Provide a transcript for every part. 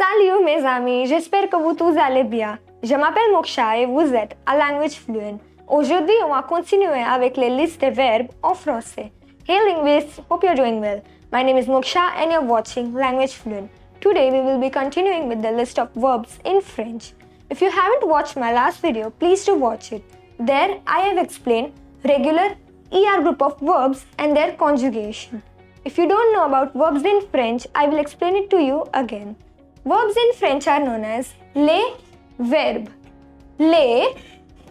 Salut mes amis, j'espère que vous tous allez bien. Je m'appelle Moksha et vous êtes à Language Fluent. Aujourd'hui, on va continuer avec les listes des verbes en français. Hey linguists, hope you're doing well. My name is Moksha and you're watching Language Fluent. Today we will be continuing with the list of verbs in French. If you haven't watched my last video, please do watch it. There I have explained regular ER group of verbs and their conjugation. If you don't know about verbs in French, I will explain it to you again. Verbs in French are known as les verbes. Les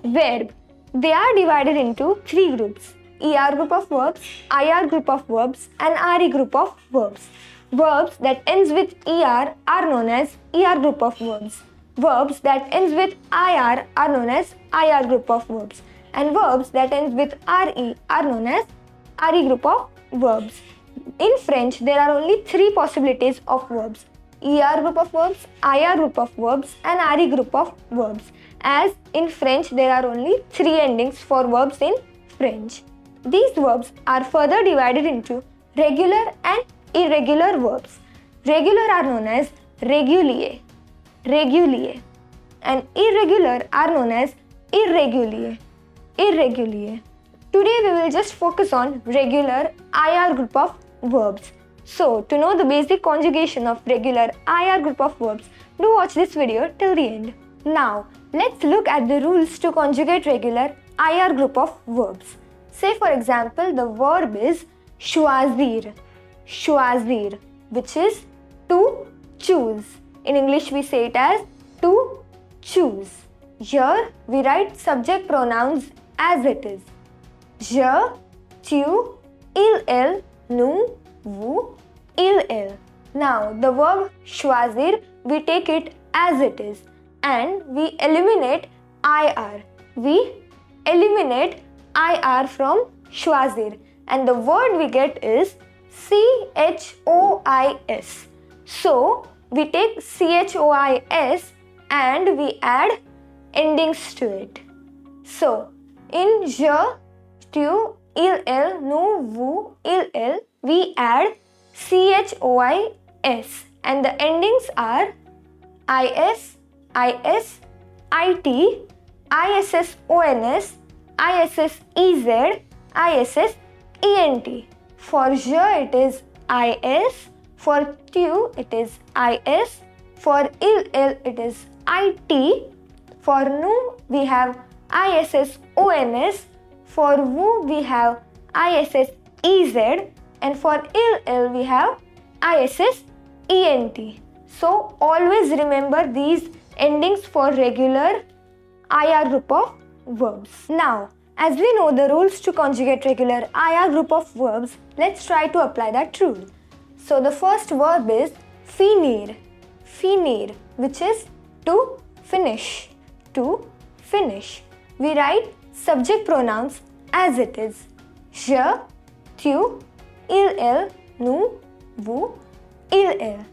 verbes. They are divided into three groups: ER group of verbs, IR group of verbs, and RE group of verbs. Verbs that ends with ER are known as ER group of verbs. Verbs that ends with IR are known as IR group of verbs. And verbs that ends with RE are known as RE group of verbs. In French, there are only three possibilities of verbs: ER group of verbs, IR group of verbs, and RE group of verbs. As in French, there are only three endings for verbs in French. These verbs are further divided into regular and irregular verbs. Regular are known as régulier, régulier, and irregular are known as irrégulier, irrégulier. Today we will just focus on regular IR group of verbs. So, to know the basic conjugation of regular IR group of verbs, do watch this video till the end. Now, let's look at the rules to conjugate regular IR group of verbs. Say for example, the verb is choisir, choisir, which is to choose. In English we say it as to choose. Here we write subject pronouns as it is: je, tu, il, elle, nous, vous, il, elle. Now the verb choisir, we take it as it is and we eliminate IR. We eliminate IR from choisir and the word we get is CHOIS. So we take CHOIS and we add endings to it. So in je, tu, il, elle, nous, vous, il, elle, we add CHOIS and the endings are IS, IS, IT, ISSONS, ISSEZ, ISSENT. For je it is IS, for tu it is IS, for il, elle it is IT, for nous we have ISSONS, for vous we have ISSEZ, and for il, elle we have ISSENT. So always remember these endings for regular IR group of verbs. Now, as we know the rules to conjugate regular IR group of verbs, let's try to apply that rule. So the first verb is finir, finir, which is to finish, to finish. We write subject pronouns as it is: je, tu, il, elle, nous, vous, il, elle.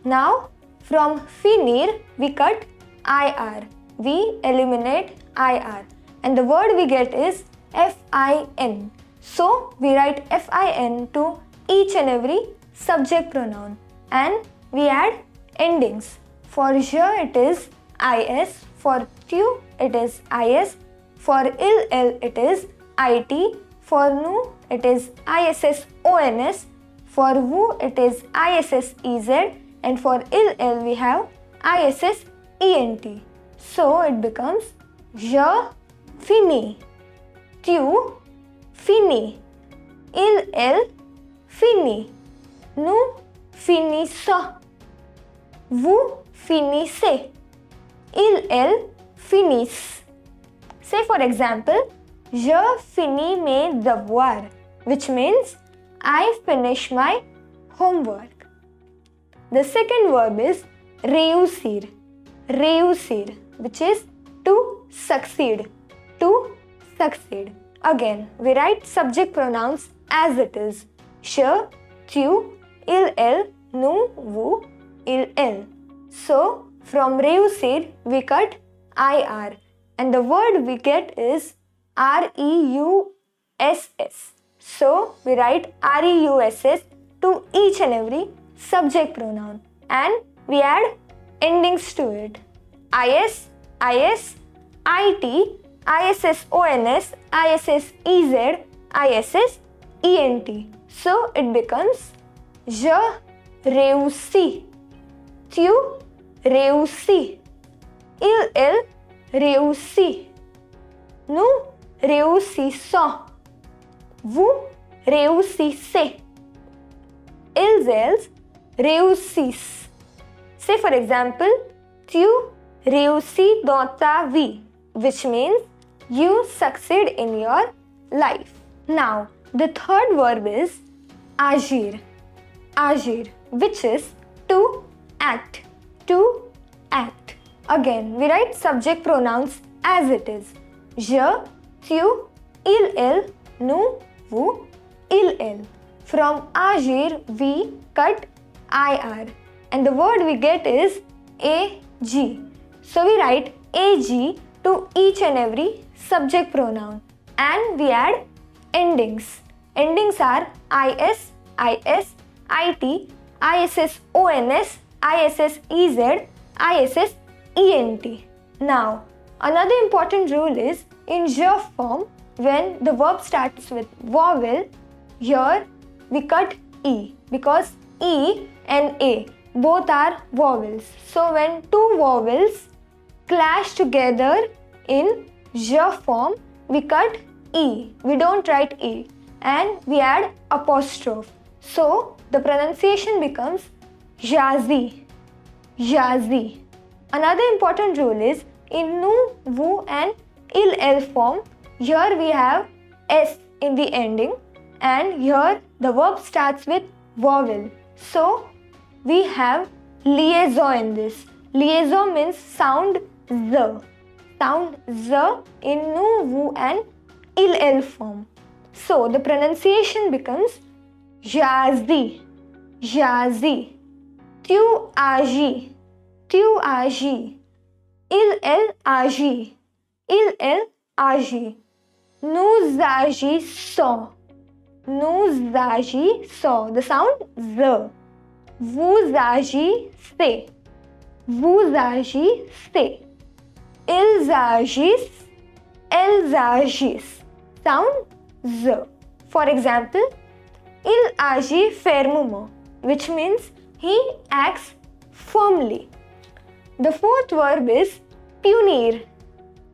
Now from finir we cut IR. We eliminate IR and the word we get is FIN. So we write FIN to each and every subject pronoun and we add endings. For je it is IS, for tu it is IS, for il, elle it is IT, for nous it is ISSONS, for vous it is ISSEZ, and for il, elle we have ISSENT. So it becomes je finis, tu finis, il, elle finit, nous finissons, vous finissez, il, elle finissent. Say for example, je finis mes devoirs, which means I finish my homework. The second verb is réussir, réussir, which is to succeed, to succeed. Again, we write subject pronouns as it is: je, tu, il, elle, nous, vous, il, elle. So from réussir we cut IR and the word we get is REUSS. So we write REUSS to each and every subject pronoun and we add endings to it. IS, IS, IT, ISSONS, ISSEZ, ISSENT. So it becomes je réussis, tu réussis, il réussit, nous réussissons, vous réussissez, ils réussissent. Say for example, tu réussis dans ta vie, which means you succeed in your life. Now, the third verb is agir. Agir, which is to act. To act. Again, we write subject pronouns as it is. Je, tu, il, nous, vous, il. From agir, we cut IR. And the word we get is AG. So we write AG to each and every subject pronoun. And we add endings. Endings are IS, IT, ISSONS, ISSEZ, ISSENT. Now, another important rule is in je form, when the verb starts with vowel, here we cut E because E and A both are vowels. So when two vowels clash together in je form, we cut E. We don't write E and we add apostrophe. So the pronunciation becomes jazi, jazi. Another important rule is in nous, vous and il form, here we have S in the ending and here the verb starts with vowel. So we have liaison in this. Liaison means sound Z. Sound Z in nous, vous and il form. So the pronunciation becomes jazi, jazi. Tu agis, tu agis. Il agit, il agit. Nous agissons, nous agissons. The sound Z. Vous agissez, vous agissez. Ils agissent, elles agissent. Sound Z. For example, il agit fermement, which means he acts firmly. The fourth verb is punir.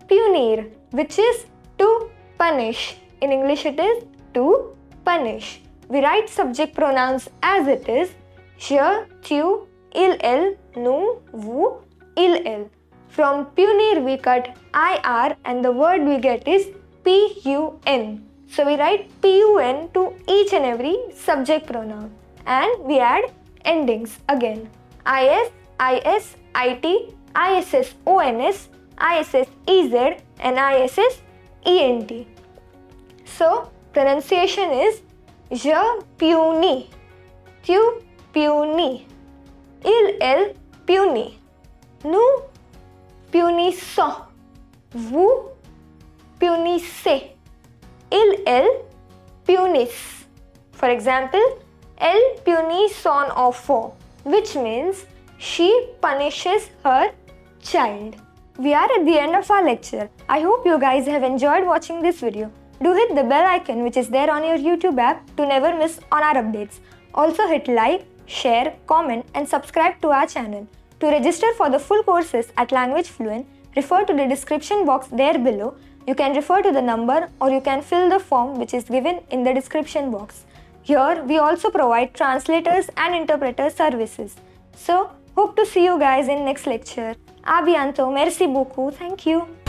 Punir, which is to punish. In English it is to punish. We write subject pronouns as it is. Je, tu, il, nous, vous, il. From punir we cut IR and the word we get is PUN. So we write PUN to each and every subject pronoun. And we add endings again. IS, IT, ISSONS, ISSEZ and ISSENT. So pronunciation is je punis, tu punis, il punit, nous punissons, vous punissez, ils punissent. For example, elle punit son enfant, which means she punishes her child. We are at the end of our lecture. I hope you guys have enjoyed watching this video. Do hit the bell icon which is there on your YouTube app to never miss on our updates. Also hit like, share, comment and subscribe to our channel. To register for the full courses at Language Fluent, refer to the description box there below. You can refer to the number or you can fill the form which is given in the description box. Here we also provide translators and interpreter services. So hope to see you guys in next lecture. A bientôt. Merci beaucoup. Thank you.